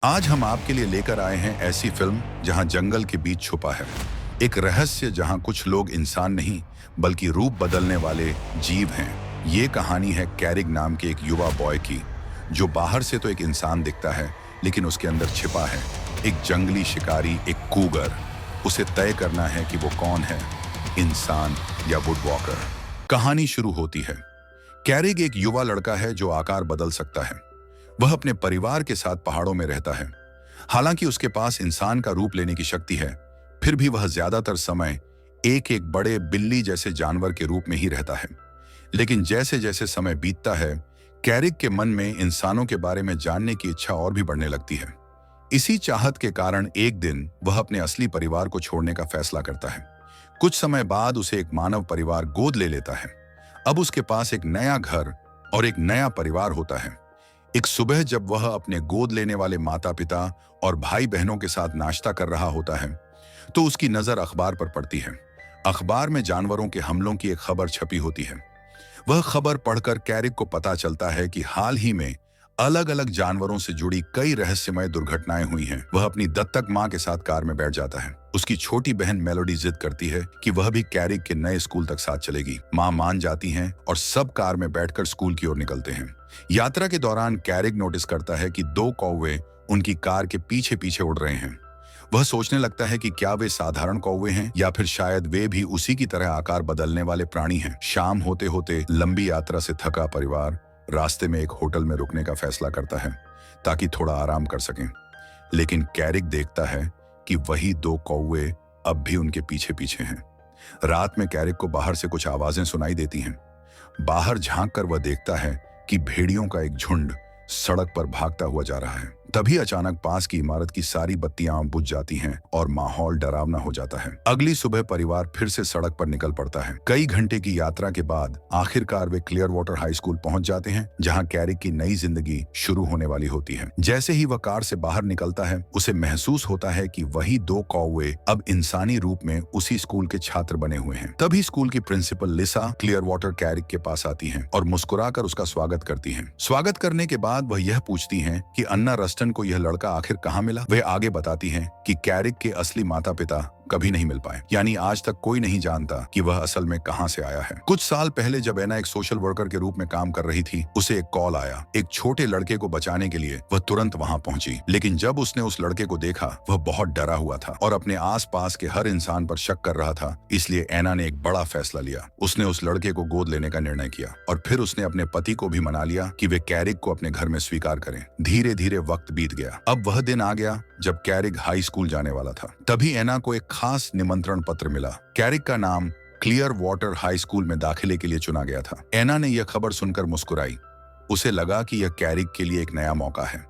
आज हम आपके लिए लेकर आए हैं ऐसी फिल्म जहां जंगल के बीच छुपा है एक रहस्य, जहां कुछ लोग इंसान नहीं बल्कि रूप बदलने वाले जीव हैं। ये कहानी है कैरिग नाम के एक युवा बॉय की, जो बाहर से तो एक इंसान दिखता है लेकिन उसके अंदर छिपा है एक जंगली शिकारी, एक कूगर। उसे तय करना है कि वो कौन है, इंसान या वुडवॉकर। कहानी शुरू होती है। कैरिग एक युवा लड़का है जो आकार बदल सकता है। वह अपने परिवार के साथ पहाड़ों में रहता है। हालांकि उसके पास इंसान का रूप लेने की शक्ति है, फिर भी वह ज्यादातर समय एक एक बड़े बिल्ली जैसे जानवर के रूप में ही रहता है। लेकिन जैसे जैसे समय बीतता है, कैरिग के मन में इंसानों के बारे में जानने की इच्छा और भी बढ़ने लगती है। इसी चाहत के कारण एक दिन वह अपने असली परिवार को छोड़ने का फैसला करता है। कुछ समय बाद उसे एक मानव परिवार गोद ले लेता है। अब उसके पास एक नया घर और एक नया परिवार होता है। एक सुबह जब वह अपने गोद लेने वाले माता पिता और भाई बहनों के साथ नाश्ता कर रहा होता है, तो उसकी नजर अखबार पर पड़ती है। अखबार में जानवरों के हमलों की एक खबर छपी होती है। वह खबर पढ़कर कैरिग को पता चलता है कि हाल ही में अलग अलग जानवरों से जुड़ी कई रहस्यमय दुर्घटनाएं हुई हैं। वह अपनी दत्तक मां के साथ कार में बैठ जाता है। उसकी छोटी बहन मेलोडी जिद करती है कि वह भी कैरिग के नए स्कूल तक साथ चलेगी। मां मान जाती हैं और सब कार में बैठकर स्कूल की ओर निकलते हैं। यात्रा के दौरान कैरिग नोटिस करता है कि दो कौवे उनकी कार के पीछे पीछे उड़ रहे हैं। वह सोचने लगता है कि क्या वे साधारण कौवे हैं या फिर शायद वे भी उसी की तरह आकार बदलने वाले प्राणी हैं। शाम होते होते लंबी यात्रा से थका परिवार रास्ते में एक होटल में रुकने का फैसला करता है ताकि थोड़ा आराम कर सकें। लेकिन कैरिग देखता है कि वही दो कौवे अब भी उनके पीछे पीछे हैं। रात में कैरिग को बाहर से कुछ आवाजें सुनाई देती हैं। बाहर झांक कर वह देखता है कि भेड़ियों का एक झुंड सड़क पर भागता हुआ जा रहा है। तभी अचानक पास की इमारत की सारी बत्तियां बुझ जाती हैं और माहौल डरावना हो जाता है। अगली सुबह परिवार फिर से सड़क पर निकल पड़ता है। कई घंटे की यात्रा के बाद आखिरकार वे क्लियर वाटर हाई स्कूल पहुंच जाते हैं, जहां कैरिग की नई जिंदगी शुरू होने वाली होती है। जैसे ही वह कार से बाहर निकलता है, उसे महसूस होता है कि वही दो कौवे अब इंसानी रूप में उसी स्कूल के छात्र बने हुए हैं। तभी स्कूल की प्रिंसिपल लिसा क्लियर वाटर कैरिग के पास आती है और मुस्कुराकर उसका स्वागत करती है। स्वागत करने के बाद वह यह पूछती है कि अन्ना रस्टन को यह लड़का आखिर कहां मिला। वे आगे बताती हैं कि कैरिग के असली माता पिता कभी नहीं मिल पाए, यानी आज तक कोई नहीं जानता कि वह असल में कहां से आया है। कुछ साल पहले जब एना एक सोशल वर्कर के रूप में काम कर रही थी, उसे एक कॉल आया। एक छोटे लड़के को बचाने के लिए वह तुरंत वहां पहुंची। लेकिन जब उसने उस लड़के को देखा, वह बहुत डरा हुआ था और अपने आसपास के हर इंसान पर शक कर रहा था। इसलिए एना ने एक बड़ा फैसला लिया। उसने उस लड़के को गोद लेने का निर्णय किया और फिर उसने अपने पति को भी मना लिया कि वे कैरिग को अपने घर में स्वीकार करें। धीरे धीरे वक्त बीत गया। अब वह दिन आ गया जब कैरिग हाई स्कूल जाने वाला था। तभी एना को एक खास निमंत्रण पत्र मिला। कैरिग का नाम क्लियर वाटर हाई स्कूल में दाखिले के लिए चुना गया था। एना ने यह खबर सुनकर मुस्कुराई। उसे लगा कि यह कैरिग के लिए एक नया मौका है।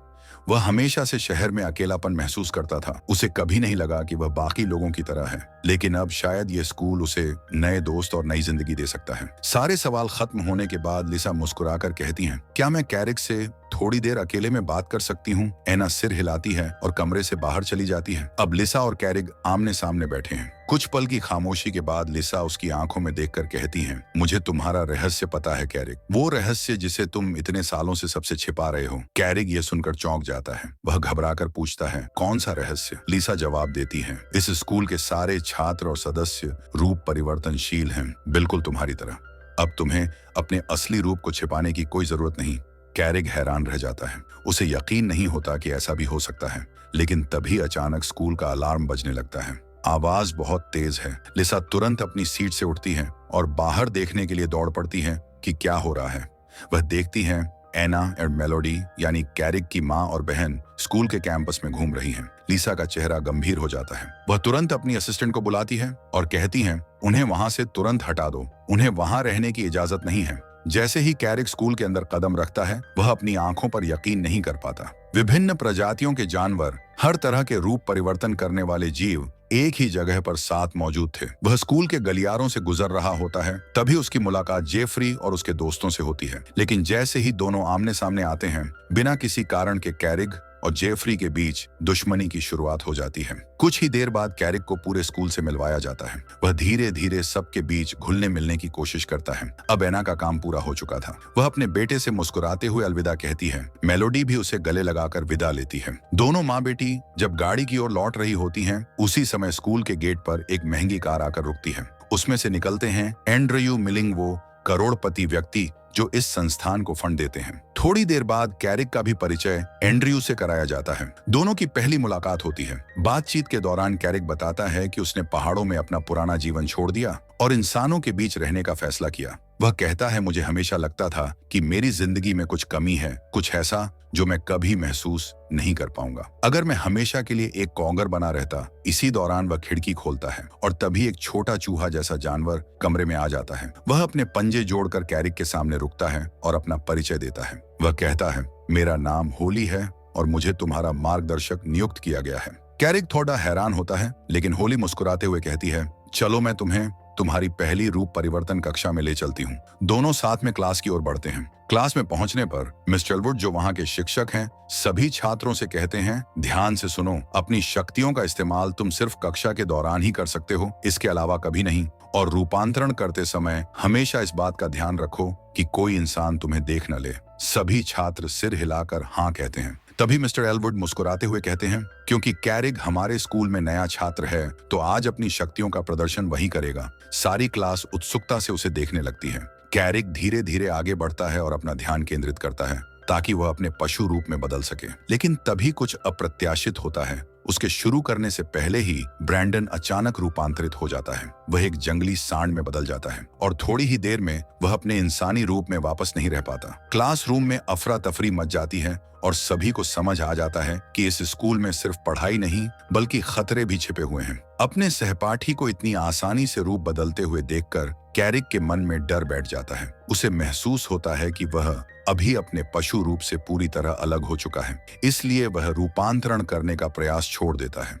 वह हमेशा से शहर में अकेलापन महसूस करता था। उसे कभी नहीं लगा कि वह बाकी लोगों की तरह है, लेकिन अब शायद यह स्कूल उसे नए दोस्त और नई जिंदगी दे सकता है। सारे सवाल खत्म होने के बाद लिसा मुस्कुराकर कहती हैं, क्या मैं कैरिग से थोड़ी देर अकेले में बात कर सकती हूँ? एना सिर हिलाती है और कमरे से बाहर चली जाती है। अब लिसा और कैरिग आमने सामने बैठे हैं। कुछ पल की खामोशी के बाद लिसा उसकी आंखों में देखकर कहती हैं, मुझे तुम्हारा रहस्य पता है कैरिग, वो रहस्य जिसे तुम इतने सालों से सबसे छिपा रहे हो। कैरिग ये सुनकर चौंक जाता है। वह घबराकर पूछता है, कौन सा रहस्य? लिसा जवाब देती है, इस स्कूल के सारे छात्र और सदस्य रूप परिवर्तनशील हैं, बिल्कुल तुम्हारी तरह। अब तुम्हें अपने असली रूप को छिपाने की कोई जरूरत नहीं। कैरिग हैरान रह जाता है। उसे यकीन नहीं होता कि ऐसा भी हो सकता है। लेकिन तभी अचानक स्कूल का अलार्म बजने लगता है। आवाज बहुत तेज है। लिसा तुरंत अपनी सीट से उठती है और बाहर देखने के लिए दौड़ पड़ती है कि क्या हो रहा है। वह देखती है एना और मेलोडी यानी कैरिग की माँ और बहन स्कूल के कैंपस में घूम रही हैं। लिसा का चेहरा गंभीर हो जाता है। वह तुरंत अपनी असिस्टेंट को बुलाती है और कहती है, उन्हें वहां से तुरंत हटा दो, उन्हें वहां रहने की इजाजत नहीं है। जैसे ही कैरिग स्कूल के अंदर कदम रखता है, वह अपनी आंखों पर यकीन नहीं कर पाता। विभिन्न प्रजातियों के जानवर, हर तरह के रूप परिवर्तन करने वाले जीव एक ही जगह पर साथ मौजूद थे। वह स्कूल के गलियारों से गुजर रहा होता है। तभी उसकी मुलाकात जेफरी और उसके दोस्तों से होती है। लेकिन जैसे ही दोनों आमने सामने आते हैं, बिना किसी कारण के कैरिग और जेफरी के बीच दुश्मनी की शुरुआत हो जाती है। कुछ ही देर बाद कैरिक को पूरे स्कूल से मिलवाया जाता है। वह धीरे धीरे सबके बीच घुलने मिलने की कोशिश करता है। अब एना का काम पूरा हो चुका था। वह अपने बेटे से मुस्कुराते हुए अलविदा कहती है। मेलोडी भी उसे गले लगाकर विदा लेती है। दोनों माँ बेटी जब गाड़ी की ओर लौट रही होती हैं, उसी समय स्कूल के गेट पर एक महंगी कार आकर रुकती है। उसमें से निकलते हैं एंड्रयू मिलिंग, वो करोड़पति व्यक्ति जो इस संस्थान को फंड देते हैं। थोड़ी देर बाद कैरिक का भी परिचय एंड्रयू से कराया जाता है। दोनों की पहली मुलाकात होती है। बातचीत के दौरान कैरिक बताता है कि उसने पहाड़ों में अपना पुराना जीवन छोड़ दिया और इंसानों के बीच रहने का फैसला किया। वह कहता है, मुझे हमेशा लगता था कि मेरी जिंदगी में कुछ कमी है, कुछ ऐसा जो मैं कभी महसूस नहीं कर पाऊंगा। अगर मैं हमेशा के लिए एक कॉन्गर बना रहता। इसी दौरान वह खिड़की खोलता है और तभी एक छोटा चूहा जैसा जानवर कमरे में आ जाता है। वह अपने पंजे जोड़कर कैरिक के सामने रुकता है और अपना परिचय देता है। वह कहता है, मेरा नाम होली है और मुझे तुम्हारा मार्गदर्शक नियुक्त किया गया है। कैरिक थोड़ा हैरान होता है, लेकिन होली मुस्कुराते हुए कहती है, चलो मैं तुम्हें तुम्हारी पहली रूप परिवर्तन कक्षा में ले चलती हूँ। दोनों साथ में क्लास की ओर बढ़ते हैं। क्लास में पहुंचने पर मिस्टर वुड, जो वहाँ के शिक्षक हैं, सभी छात्रों से कहते हैं, ध्यान से सुनो, अपनी शक्तियों का इस्तेमाल तुम सिर्फ कक्षा के दौरान ही कर सकते हो, इसके अलावा कभी नहीं। और रूपांतरण करते समय हमेशा इस बात का ध्यान रखो कि कोई इंसान तुम्हें देख न ले। सभी छात्र सिर हिलाकर हाँ कहते हैं। तभी मिस्टर एलवुड मुस्कुराते हुए कहते हैं, क्योंकि कैरिक हमारे स्कूल में नया छात्र है, तो आज अपनी शक्तियों का प्रदर्शन वही करेगा। सारी क्लास उत्सुकता से उसे देखने लगती है। कैरिक धीरे धीरे आगे बढ़ता है और अपना ध्यान केंद्रित करता है ताकि वह अपने पशु रूप में बदल सके। लेकिन तभी कुछ अप्रत्याशित होता है। उसके शुरू करने से पहले ही ब्रैंडन अचानक रूपांतरित हो जाता है। वह एक जंगली सांड में बदल जाता है और थोड़ी ही देर में वह अपने इंसानी रूप में वापस नहीं रह पाता। क्लासरूम में अफरा तफरी मच जाती है और सभी को समझ आ जाता है कि इस स्कूल में सिर्फ पढ़ाई नहीं बल्कि खतरे भी छिपे हुए हैं। अपने सहपाठी को इतनी आसानी से रूप बदलते हुए देखकर कैरिक के मन में डर बैठ जाता है। उसे महसूस होता है कि वह अभी अपने पशु रूप से पूरी तरह अलग हो चुका है, इसलिए वह रूपांतरण करने का प्रयास छोड़ देता है।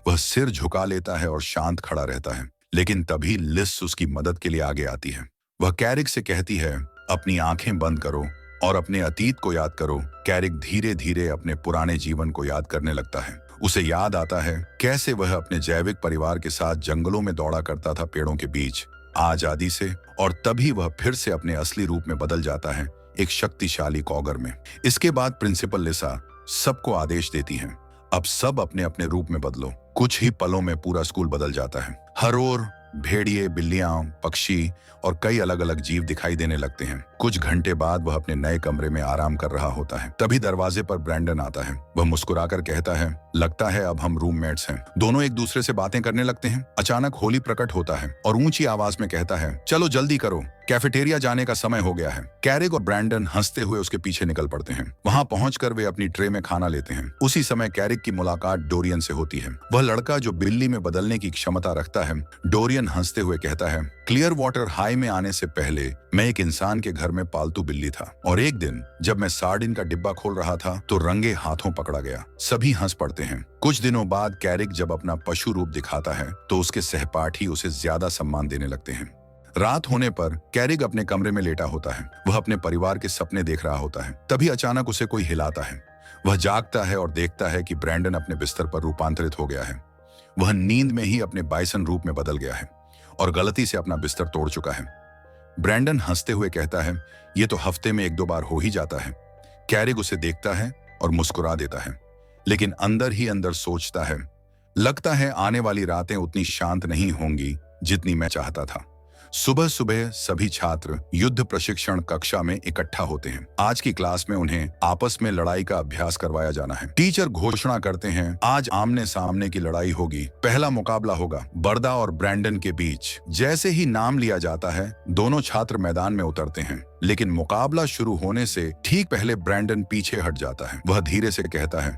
वह सिर झुका लेता है और शांत खड़ा रहता है। लेकिन तभी लिस उसकी मदद के लिए आगे आती है। वह कैरिक से कहती है, अपनी आंखें बंद करो और अपने अतीत को याद करो। कैरिक धीरे धीरे अपने पुराने जीवन को याद करने लगता है। उसे याद आता है कैसे वह अपने जैविक परिवार के साथ जंगलों में दौड़ा करता था, पेड़ों के बीच, आजादी से। और तभी वह फिर से अपने असली रूप में बदल जाता है, एक शक्तिशाली कॉगर में। इसके बाद प्रिंसिपल लिसा सबको आदेश देती है, अब सब अपने अपने रूप में बदलो। कुछ ही पलों में पूरा स्कूल बदल जाता है। हर ओर भेड़िए, बिल्लियां, पक्षी और कई अलग अलग जीव दिखाई देने लगते हैं। कुछ घंटे बाद वह अपने नए कमरे में आराम कर रहा होता है। तभी दरवाजे पर ब्रैंडन आता है। वह मुस्कुराकर कहता है, लगता है अब हम रूममेट्स हैं। दोनों एक दूसरे से बातें करने लगते हैं। अचानक होली प्रकट होता है और ऊंची आवाज में कहता है, चलो जल्दी करो, कैफेटेरिया जाने का समय हो गया है। कैरिक और ब्रैंडन हंसते हुए उसके पीछे निकल पड़ते हैं। वहां पहुंचकर वे अपनी ट्रे में खाना लेते हैं। उसी समय कैरिक की मुलाकात डोरियन से होती है। वह लड़का जो बिल्ली में बदलने की क्षमता रखता है। डोरियन हंसते हुए कहता है, क्लियर वाटर हाई में आने से पहले मैं एक इंसान के घर में पालतू बिल्ली था और एक दिन जब मैं सार्डिन का डिब्बा खोल रहा था तो रंगे हाथों पकड़ा गया। सभी हंस पड़ते हैं। कुछ दिनों बाद कैरिक जब अपना पशु रूप दिखाता है तो उसके सहपाठी उसे ज्यादा सम्मान देने लगते हैं। रात होने पर कैरिक अपने कमरे में लेटा होता है। वह अपने परिवार के सपने देख रहा होता है। तभी अचानक उसे कोई हिलाता है। वह जागता है और देखता है कि ब्रैंडन अपने बिस्तर पर रूपांतरित हो गया है। वह नींद में ही अपने बाइसन रूप में बदल गया है और गलती से अपना बिस्तर तोड़ चुका है। ब्रैंडन हंसते हुए कहता है, ये तो हफ्ते में 1-2 बार हो ही जाता है। कैरिक उसे देखता है और मुस्कुरा देता है, लेकिन अंदर ही अंदर सोचता है, लगता है आने वाली रातें उतनी शांत नहीं होंगी जितनी मैं चाहता था। सुबह सुबह सभी छात्र युद्ध प्रशिक्षण कक्षा में इकट्ठा होते हैं। आज की क्लास में उन्हें आपस में लड़ाई का अभ्यास करवाया जाना है। टीचर घोषणा करते हैं, आज आमने सामने की लड़ाई होगी। पहला मुकाबला होगा बर्दा और ब्रैंडन के बीच। जैसे ही नाम लिया जाता है, दोनों छात्र मैदान में उतरते हैं। लेकिन मुकाबला शुरू होने से ठीक पहले ब्रैंडन पीछे हट जाता है। वह धीरे से कहता है,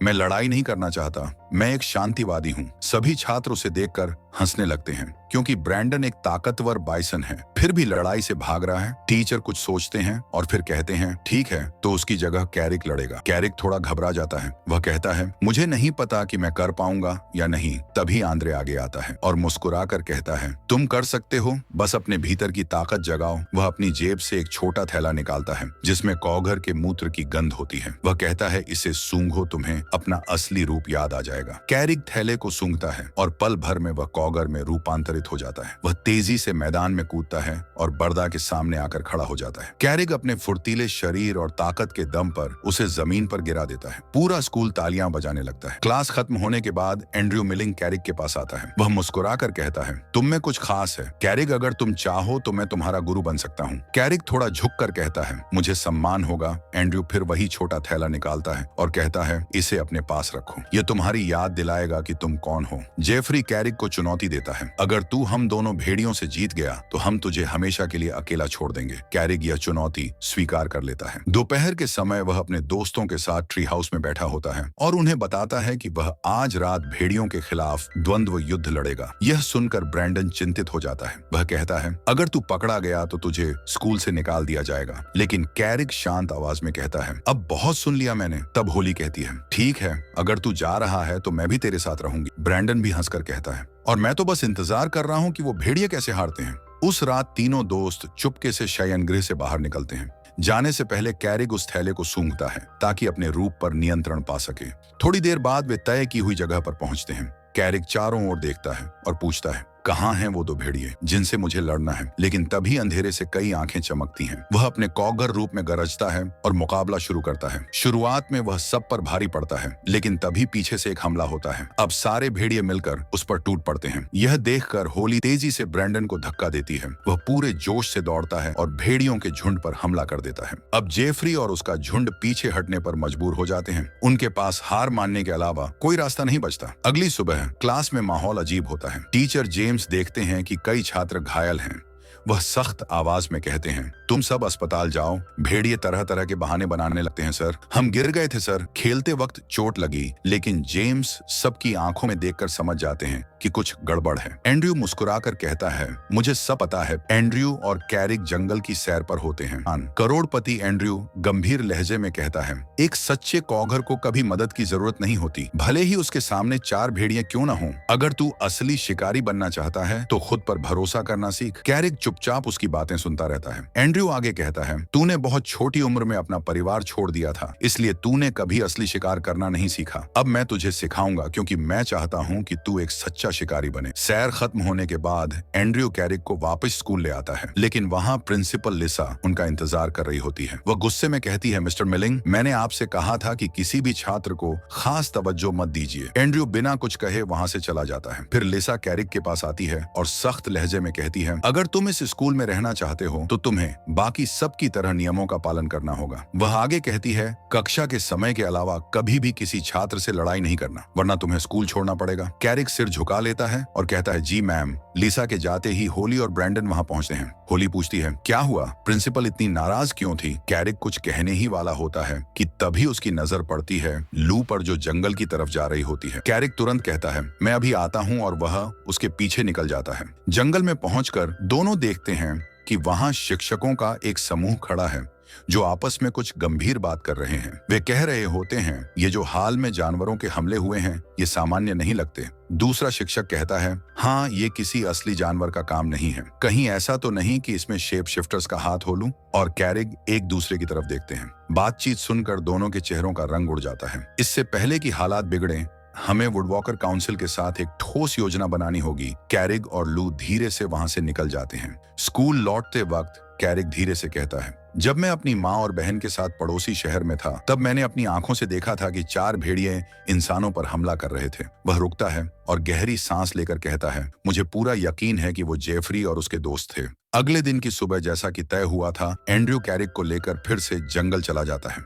मैं लड़ाई नहीं करना चाहता, मैं एक शांतिवादी हूँ। सभी छात्र उसे देखकर हंसने लगते हैं क्योंकि ब्रैंडन एक ताकतवर बाइसन है, फिर भी लड़ाई से भाग रहा है। टीचर कुछ सोचते हैं और फिर कहते हैं ठीक है, तो उसकी जगह कैरिक लड़ेगा। कैरिक थोड़ा घबरा जाता है। वह कहता है मुझे नहीं पता कि मैं कर पाऊंगा या नहीं। तभी आंद्रे आगे आता है और मुस्कुराकर कहता है तुम कर सकते हो, बस अपने भीतर की ताकत जगाओ। वह अपनी जेब से एक छोटा थैला निकालता है जिसमें कौघर के मूत्र की गंध होती है। वह कहता है इसे सूंघो, तुम्हें अपना असली रूप याद आ जाएगा। कैरिक थैले को सूंघता है और पल भर में वह कौघर में रूपांतरित हो जाता है। वह तेजी से मैदान में कूदता है और बर्दा के सामने आकर खड़ा हो जाता है। कैरिक अपने फुर्तीले शरीर और ताकत के दम पर उसे जमीन पर गिरा देता है। पूरा स्कूल तालियां बजाने लगता है। क्लास खत्म होने के बाद एंड्रयू मिलिंग कैरिक के पास आता है। वह मुस्कुराकर कहता है तुम में कुछ खास है कैरिक, अगर तुम चाहो तो मैं तुम्हारा गुरु बन सकता हूँ। कैरिक थोड़ा झुककर कहता है मुझे सम्मान होगा। एंड्रयू फिर वही छोटा थैला निकालता है और कहता है इसे अपने पास रखो, यह तुम्हारी याद दिलाएगा कि तुम कौन हो। जेफरी कैरिक को चुनौती देता है अगर तू हम दोनों भेड़ियों से जीत गया तो हम तुझे हमेशा के लिए अकेला छोड़ देंगे। कैरिक यह चुनौती स्वीकार कर लेता है। दोपहर के समय वह अपने दोस्तों के साथ ट्री हाउस में बैठा होता है और उन्हें बताता है कि वह आज रात भेड़ियों के खिलाफ द्वंद्व युद्ध लड़ेगा। यह सुनकर ब्रैंडन चिंतित हो जाता है। वह कहता है अगर तू पकड़ा गया तो तुझे स्कूल से निकाल दिया जाएगा। लेकिन कैरिक शांत आवाज में कहता है अब बहुत सुन लिया मैंने। तब होली कहती है ठीक है, अगर तू जा रहा है तो मैं भी तेरे साथ रहूंगी। ब्रैंडन भी हंसकर कहता है और मैं तो बस इंतजार कर रहा हूँ कि वो भेड़िए कैसे हारते हैं। उस रात तीनों दोस्त चुपके से शयनगृह से बाहर निकलते हैं। जाने से पहले कैरिक उस थैले को सूंघता है ताकि अपने रूप पर नियंत्रण पा सके। थोड़ी देर बाद वे तय की हुई जगह पर पहुंचते हैं। कैरिक चारों ओर देखता है और पूछता है कहाँ हैं वो दो भेड़िए जिनसे मुझे लड़ना है। लेकिन तभी अंधेरे से कई आंखें चमकती हैं। वह अपने कौगर रूप में गरजता है और मुकाबला शुरू करता है। शुरुआत में वह सब पर भारी पड़ता है, लेकिन तभी पीछे से एक हमला होता है। अब सारे भेड़िए मिलकर उस पर टूट पड़ते हैं। यह देखकर होली तेजी से ब्रैंडन को धक्का देती है। वह पूरे जोश से दौड़ता है और भेड़ियों के झुंड पर हमला कर देता है। अब जेफरी और उसका झुंड पीछे हटने पर मजबूर हो जाते हैं। उनके पास हार मानने के अलावा कोई रास्ता नहीं बचता। अगली सुबह क्लास में माहौल अजीब होता है। टीचर जेम्स देखते हैं कि कई छात्र घायल हैं। वह सख्त आवाज में कहते हैं तुम सब अस्पताल जाओ। भेड़िए तरह तरह के बहाने बनाने लगते हैं सर, हम गिर गए थे सर, खेलते वक्त चोट लगी। लेकिन जेम्स सबकी आंखों में देखकर समझ जाते हैं कि कुछ गड़बड़ है। एंड्रयू मुस्कुराकर कहता है मुझे सब पता है। एंड्रयू और कैरिक जंगल की सैर पर होते हैं। करोड़पति एंड्रयू गंभीर लहजे में कहता है एक सच्चे कौघर को कभी मदद की जरूरत नहीं होती, भले ही उसके सामने 4 भेड़िए क्यों न हो। अगर तू असली शिकारी बनना चाहता है तो खुद पर भरोसा करना सीख। कैरिक चुपचाप उसकी बातें सुनता रहता है। एंड्रयू आगे कहता है तूने बहुत छोटी उम्र में अपना परिवार छोड़ दिया था, इसलिए तूने कभी असली शिकार करना नहीं सीखा। अब मैं तुझे सिखाऊंगा क्योंकि मैं चाहता हूँ कि तू एक सच्चा शिकारी बने। सैर खत्म होने के बाद एंड्रयू कैरिक को वापस स्कूल ले आता है, लेकिन वहाँ प्रिंसिपल लिसा उनका इंतजार कर रही होती है। वह गुस्से में कहती है मिस्टर मिलिंग, मैंने आपसे कहा था कि किसी भी छात्र को खास तवज्जो मत दीजिए। एंड्रयू बिना कुछ कहे वहाँ से चला जाता है। फिर लिसा कैरिक के पास आती है और सख्त लहजे में कहती है अगर तुम इस स्कूल में रहना चाहते हो तो तुम्हें बाकी सब की तरह नियमों का पालन करना होगा। वह आगे कहती है कक्षा के समय के अलावा कभी भी किसी छात्र से लड़ाई नहीं करना, वरना तुम्हें स्कूल छोड़ना पड़ेगा। कैरिक सिर झुका लेता है और कहता है जी मैम। लिसा के जाते ही होली और ब्रैंडन वहां पहुंचते हैं। होली पूछती है क्या हुआ, प्रिंसिपल इतनी नाराज क्यों थी। कैरिक कुछ कहने ही वाला होता है कि तभी उसकी नजर पड़ती है लू पर जो जंगल की तरफ जा रही होती है। कैरिक तुरंत कहता है मैं अभी आता हूं और वह उसके पीछे निकल जाता है। जंगल में पहुंचकर दोनों देखते हैं कि वहां शिक्षकों का एक समूह खड़ा है जो आपस में कुछ गंभीर बात कर रहे हैं। वे कह रहे होते हैं ये जो हाल में जानवरों के हमले हुए हैं ये सामान्य नहीं लगते। दूसरा शिक्षक कहता है हाँ ये किसी असली जानवर का काम नहीं है, कहीं ऐसा तो नहीं कि इसमें शेप शिफ्टर्स का हाथ हो लूं। और कैरिक एक दूसरे की तरफ देखते हैं। बातचीत सुनकर दोनों के चेहरों का रंग उड़ जाता है। इससे पहले कि हालात बिगड़े हमें वुडवॉकर काउंसिल के साथ एक ठोस योजना बनानी होगी। कैरिक और लू धीरे से वहां से निकल जाते हैं। स्कूल लौटते वक्त कैरिक धीरे से कहता है जब मैं अपनी माँ और बहन के साथ पड़ोसी शहर में था तब मैंने अपनी आंखों से देखा था कि 4 भेड़िए इंसानों पर हमला कर रहे थे। वह रुकता है और गहरी सांस लेकर कहता है मुझे पूरा यकीन है कि वो जेफरी और उसके दोस्त थे। अगले दिन की सुबह जैसा कि तय हुआ था एंड्रयू कैरिक को लेकर फिर से जंगल चला जाता है।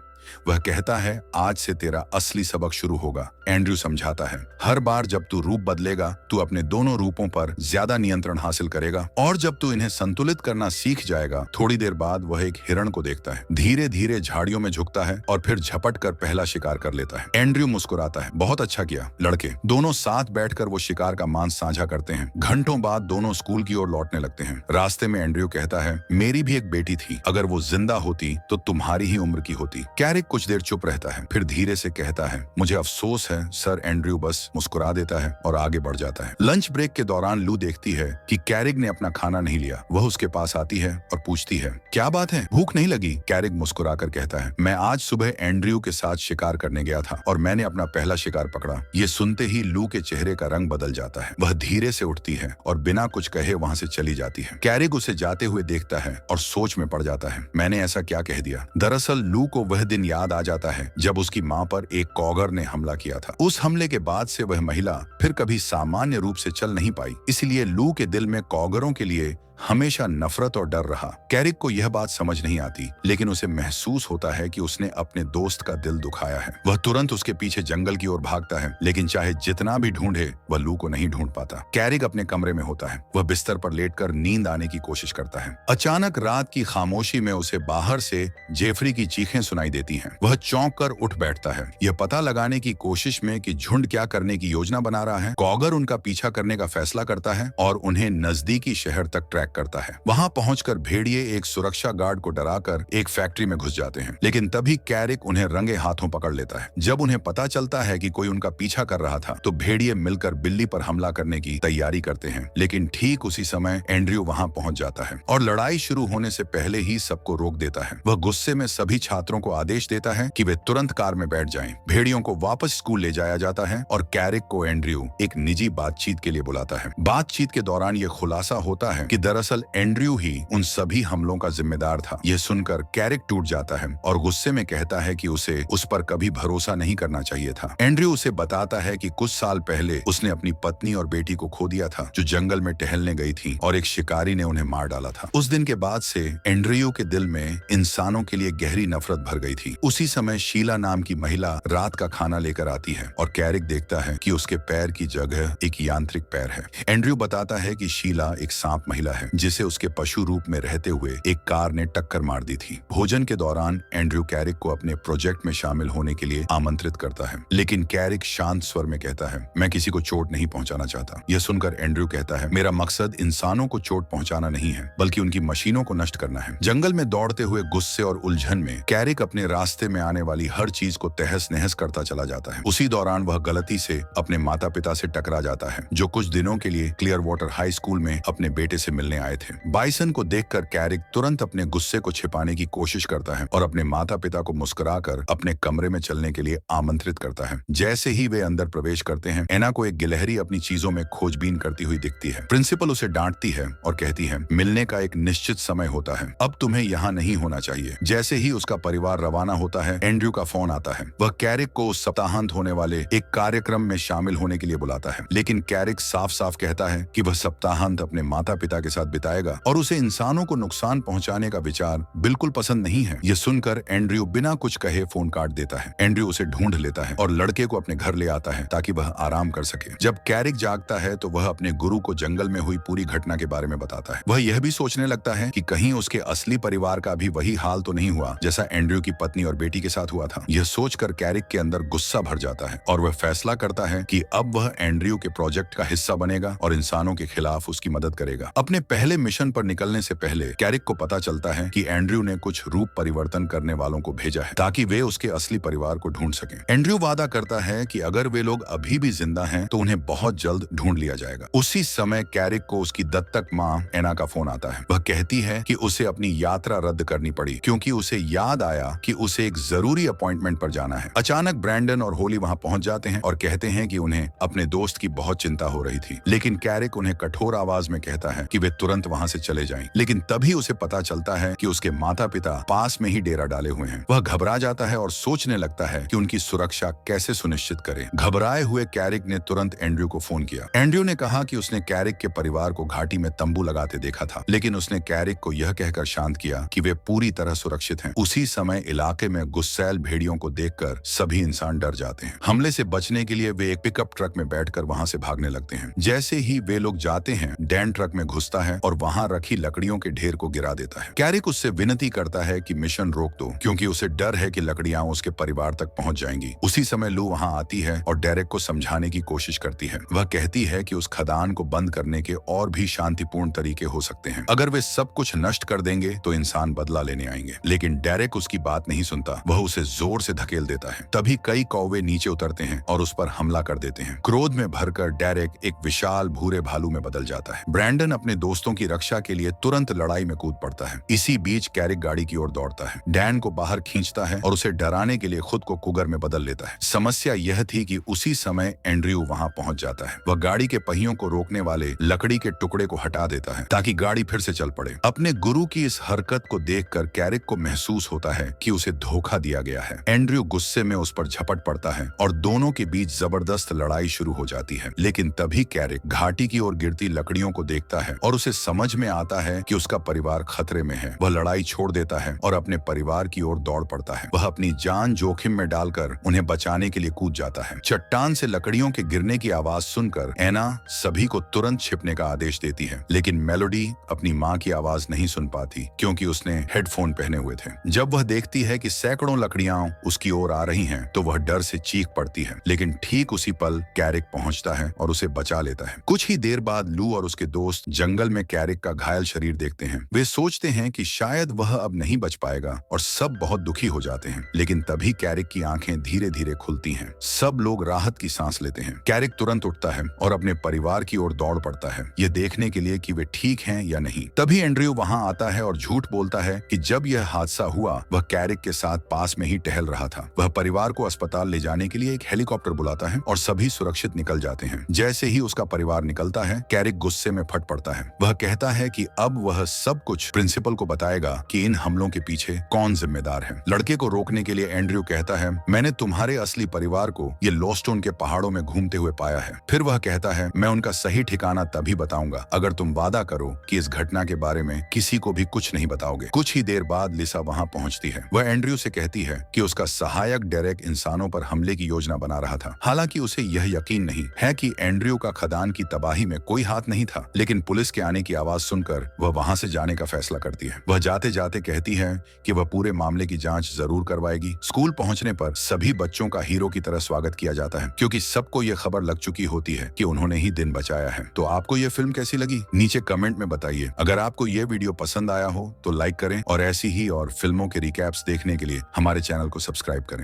वह कहता है, आज से तेरा असली सबक शुरू होगा। एंड्रयू समझाता है, हर बार जब तू रूप बदलेगा तू अपने दोनों रूपों पर ज्यादा नियंत्रण हासिल करेगा, और जब तू इन्हें संतुलित करना सीख जाएगा। थोड़ी देर बाद वह एक हिरण को देखता है, धीरे धीरे झाड़ियों में झुकता है और फिर झपट कर पहला शिकार कर लेता है। एंड्रयू मुस्कुराता है, बहुत अच्छा किया लड़के। दोनों साथ बैठकर वो शिकार का मांस साझा करते हैं। घंटों बाद दोनों स्कूल की ओर लौटने लगते हैं। रास्ते में एंड्रयू कहता है, मेरी भी एक बेटी थी, अगर वो जिंदा होती तो तुम्हारी ही उम्र की होती। कैरिक कुछ देर चुप रहता है, फिर धीरे से कहता है, मुझे अफसोस है सर। एंड्रयू बस मुस्कुरा देता है और आगे बढ़ जाता है। लंच ब्रेक के दौरान लू देखती है कि कैरिक ने अपना खाना नहीं लिया। वह उसके पास आती है और पूछती है, क्या बात है, भूख नहीं लगी? कैरिक मुस्कुराकर कहता है, मैं आज सुबह एंड्रयू के साथ शिकार करने गया था और मैंने अपना पहला शिकार पकड़ा। ये सुनते ही लू के चेहरे का रंग बदल जाता है। वह धीरे से उठती है और बिना कुछ कहे वहां से चली जाती है। कैरिक उसे जाते हुए देखता है और सोच में पड़ जाता है, मैंने ऐसा क्या कह दिया। दरअसल लू को वह दिन याद आ जाता है जब उसकी मां पर एक कॉगर ने हमला किया था। उस हमले के बाद से वह महिला फिर कभी सामान्य रूप से चल नहीं पाई। इसलिए लू के दिल में कॉगरों के लिए हमेशा नफरत और डर रहा। कैरिक को यह बात समझ नहीं आती, लेकिन उसे महसूस होता है कि उसने अपने दोस्त का दिल दुखाया है। वह तुरंत उसके पीछे जंगल की ओर भागता है, लेकिन चाहे जितना भी ढूंढे वह लू को नहीं ढूंढ पाता। कैरिक अपने कमरे में होता है। वह बिस्तर पर लेटकर नींद आने की कोशिश करता है। अचानक रात की खामोशी में उसे बाहर से जेफरी की चीखें सुनाई देती हैं। वह चौंक कर उठ बैठता है, यह पता लगाने की कोशिश में कि झुंड क्या करने की योजना बना रहा है। कॉगर उनका पीछा करने का फैसला करता है और उन्हें नजदीकी शहर तक ट्रैक करता है। वहां पहुंचकर भेड़िए एक सुरक्षा गार्ड को डराकर एक फैक्ट्री में घुस जाते हैं, लेकिन तभी कैरिक उन्हें रंगे हाथों पकड़ लेता है। जब उन्हें पता चलता है कि कोई उनका पीछा कर रहा था, तो भेड़िए मिलकर बिल्ली पर हमला करने की तैयारी करते हैं। लेकिन ठीक उसी समय एंड्रयू वहां पहुंच जाता है और लड़ाई शुरू होने से पहले ही सबको रोक देता है। वह गुस्से में सभी छात्रों को आदेश देता है कि वे तुरंत कार में बैठ जाएं। भेड़ियों को वापस स्कूल ले जाया जाता है और कैरिक को एंड्रयू एक निजी बातचीत के लिए बुलाता है। बातचीत के दौरान यह खुलासा होता है कि दरअसल एंड्रयू ही उन सभी हमलों का जिम्मेदार था। यह सुनकर कैरिक टूट जाता है और गुस्से में कहता है कि उसे उस पर कभी भरोसा नहीं करना चाहिए था। एंड्रयू उसे बताता है कि कुछ साल पहले उसने अपनी पत्नी और बेटी को खो दिया था, जो जंगल में टहलने गई थी और एक शिकारी ने उन्हें मार डाला था। उस दिन के बाद से एंड्रयू के दिल में इंसानों के लिए गहरी नफरत भर गई थी। उसी समय शीला नाम की महिला रात का खाना लेकर आती है और कैरिक देखता है कि उसके पैर की जगह एक यांत्रिक पैर है। एंड्रयू बताता है कि शीला एक सांप महिला है, जिसे उसके पशु रूप में रहते हुए एक कार ने टक्कर मार दी थी। भोजन के दौरान एंड्रयू कैरिक को अपने प्रोजेक्ट में शामिल होने के लिए आमंत्रित करता है, लेकिन कैरिक शांत स्वर में कहता है, मैं किसी को चोट नहीं पहुंचाना चाहता। यह सुनकर एंड्रयू कहता है, मेरा मकसद इंसानों को चोट पहुंचाना नहीं है, बल्कि उनकी मशीनों को नष्ट करना है। जंगल में दौड़ते हुए गुस्से और उलझन में कैरिक अपने रास्ते में आने वाली हर चीज को तहस नहस करता चला जाता है। उसी दौरान वह गलती से अपने माता पिता से टकरा जाता है, जो कुछ दिनों के लिए क्लियर वाटर हाई स्कूल में अपने बेटे से मिलने आए थे। बाइसन को देखकर कैरिक तुरंत अपने गुस्से को छिपाने की कोशिश करता है और अपने माता पिता को मुस्कुराकर अपने कमरे में चलने के लिए आमंत्रित करता है। जैसे ही वे अंदर प्रवेश करते हैं, एना को एक गिलहरी अपनी चीजों में खोजबीन करती हुई दिखती है। प्रिंसिपल उसे डांटती है और कहती है, मिलने का एक निश्चित समय होता है, अब तुम्हें यहाँ नहीं होना चाहिए। जैसे ही उसका परिवार रवाना होता है, एंड्रयू का फोन आता है। वह कैरिक को उस सप्ताहांत होने वाले एक कार्यक्रम में शामिल होने के लिए बुलाता है, लेकिन कैरिक साफ साफ कहता है कि वह सप्ताहांत अपने माता पिता के साथ बिताएगा और उसे इंसानों को नुकसान पहुंचाने का विचार बिल्कुल पसंद नहीं है। यह सुनकर एंड्रयू बिना कुछ कहे फोन काट देता है। एंड्रयू उसे ढूंढ लेता है और लड़के को अपने घर ले आता है ताकि वह आराम कर सके। जब कैरिक जागता है तो वह अपने गुरु को जंगल में हुई पूरी घटना के बारे में बताता है। वह यह भी सोचने लगता है कि कहीं उसके असली परिवार का भी वही हाल तो नहीं हुआ जैसा एंड्रयू की पत्नी और बेटी के साथ हुआ था। यह सोचकर कैरिक के अंदर गुस्सा भर जाता है और वह फैसला करता है कि अब वह एंड्रयू के प्रोजेक्ट का हिस्सा बनेगा और इंसानों के खिलाफ उसकी मदद करेगा। अपने पहले मिशन पर निकलने से पहले कैरिक को पता चलता है कि एंड्रयू ने कुछ रूप परिवर्तन करने वालों को भेजा है ताकि वे उसके असली परिवार को ढूंढ सकें। एंड्रयू वादा करता है कि अगर वे लोग अभी भी जिंदा हैं तो उन्हें बहुत जल्द ढूंढ लिया जाएगा। उसी समय कैरिक को उसकी दत्तक मां एना का फोन आता है। वह कहती है कि उसे अपनी यात्रा रद्द करनी पड़ी क्योंकि उसे याद आया कि उसे एक जरूरी अपॉइंटमेंट पर जाना है। अचानक ब्रैंडन और होली वहां पहुंच जाते हैं और कहते हैं कि उन्हें अपने दोस्त की बहुत चिंता हो रही थी, लेकिन कैरिक उन्हें कठोर आवाज में कहता है कि वे तुरंत वहां से चले जाएं। लेकिन तभी उसे पता चलता है कि उसके माता पिता पास में ही डेरा डाले हुए हैं। वह घबरा जाता है और सोचने लगता है कि उनकी सुरक्षा कैसे सुनिश्चित करे। घबराए हुए कैरिक ने तुरंत एंड्रयू को फोन किया। एंड्रयू ने कहा कि उसने कैरिक के परिवार को घाटी में तंबू लगाते देखा था, लेकिन उसने कैरिक को यह कहकर शांत किया कि वे पूरी तरह सुरक्षित हैं। उसी समय इलाके में गुस्सैल भेड़ियों को देखकर सभी इंसान डर जाते हैं। हमले से बचने के लिए वे एक पिकअप ट्रक में बैठकर वहां से भागने लगते हैं। जैसे ही वे लोग जाते हैं, डैन ट्रक में घुसता है और वहां रखी लकड़ियों के ढेर को गिरा देता है। कैरिक उससे विनती करता है कि मिशन रोक दो, क्योंकि उसे डर है कि लकड़ियां उसके परिवार तक पहुंच जाएंगी। उसी समय लू वहां आती है और डेरेक को समझाने की कोशिश करती है। वह कहती है कि उस खदान को बंद करने के और भी शांतिपूर्ण तरीके हो सकते हैं। अगर वे सब कुछ नष्ट कर देंगे तो इंसान बदला लेने आएंगे। लेकिन डेरेक उसकी बात नहीं सुनता। वह उसे जोर से धकेल देता है। तभी कई कौवे नीचे उतरते हैं और उस पर हमला कर देते हैं। क्रोध में भरकर डेरेक एक विशाल भूरे भालू में बदल जाता है। ब्रैंडन अपने दोस्तों की रक्षा के लिए तुरंत लड़ाई में कूद पड़ता है। इसी बीच कैरिक गाड़ी की ओर दौड़ता है, डैन को बाहर खींचता है और उसे डराने के लिए खुद को कुगर में बदल लेता है। समस्या यह थी कि उसी समय एंड्रयू वहां पहुंच जाता है। वह गाड़ी के पहियों को रोकने वाले लकड़ी के टुकड़े को हटा देता है ताकि गाड़ी फिर से चल पड़े। अपने गुरु की इस हरकत को देखकर कैरिक को महसूस होता है कि उसे धोखा दिया गया है। एंड्रयू गुस्से में उस पर झपट पड़ता है और दोनों के बीच जबरदस्त लड़ाई शुरू हो जाती है। लेकिन तभी कैरिक घाटी की ओर गिरती लकड़ियों को देखता है और उसे समझ में आता है कि उसका परिवार खतरे में है। वह लड़ाई छोड़ देता है और अपने परिवार की ओर दौड़ पड़ता है। वह अपनी जान जोखिम में डालकर उन्हें बचाने के लिए कूद जाता है। चट्टान से लकड़ियों के गिरने की आवाज सुनकर एना सभी को तुरंत छिपने का आदेश देती है। लेकिन मेलोडी अपनी माँ की आवाज नहीं सुन पाती, क्योंकि उसने हेडफोन पहने हुए थे। जब वह देखती है कि सैकड़ों लकड़ियां उसकी ओर आ रही हैं, तो वह डर से चीख पड़ती है। लेकिन ठीक उसी पल कैरिक पहुंचता है और उसे बचा लेता है। कुछ ही देर बाद लू और उसके दोस्त जंगल में कैरिक का घायल शरीर देखते हैं। वे सोचते हैं कि शायद वह अब नहीं बच पाएगा और सब बहुत दुखी हो जाते हैं। लेकिन तभी कैरिक की आंखें धीरे धीरे खुलती हैं। सब लोग राहत की सांस लेते हैं। कैरिक तुरंत उठता है और अपने परिवार की ओर दौड़ पड़ता है, ये देखने के लिए कि वे ठीक हैं या नहीं। तभी एंड्रयू वहां आता है और झूठ बोलता है कि जब यह हादसा हुआ वह कैरिक के साथ पास में ही टहल रहा था। वह परिवार को अस्पताल ले जाने के लिए एक हेलीकॉप्टर बुलाता है और सभी सुरक्षित निकल जाते हैं। जैसे ही उसका परिवार निकलता है, कैरिक गुस्से में फट पड़ता है। वह कहता है कि अब वह सब कुछ प्रिंसिपल को बताएगा कि इन हमलों के पीछे कौन जिम्मेदार है। लड़के को रोकने के लिए एंड्रयू कहता है, मैंने तुम्हारे असली परिवार को ये लोस्टोन के पहाड़ों में घूमते हुए पाया है। फिर वह कहता है, मैं उनका सही ठिकाना तभी बताऊंगा अगर तुम वादा करो कि इस घटना के बारे में किसी को भी कुछ नहीं बताओगे। कुछ ही देर बाद लिसा वहां पहुंचती है। वह एंड्रयू से कहती है कि उसका सहायक डेरेक इंसानों पर हमले की योजना बना रहा था। हालांकि उसे यह यकीन नहीं है कि एंड्रयू का खदान की तबाही में कोई हाथ नहीं था। लेकिन पुलिस के आने की आवाज सुनकर वह वहां से जाने का फैसला करती है। वह जाते जाते कहती है कि वह पूरे मामले की जांच जरूर करवाएगी। स्कूल पहुंचने पर सभी बच्चों का हीरो की तरह स्वागत किया जाता है, क्योंकि सबको यह खबर लग चुकी होती है कि उन्होंने ही दिन बचाया है। तो आपको यह फिल्म कैसी लगी, नीचे कमेंट में बताइए। अगर आपको यह वीडियो पसंद आया हो तो लाइक करें और ऐसी ही और फिल्मों के रिकैप्स देखने के लिए हमारे चैनल को सब्सक्राइब करें।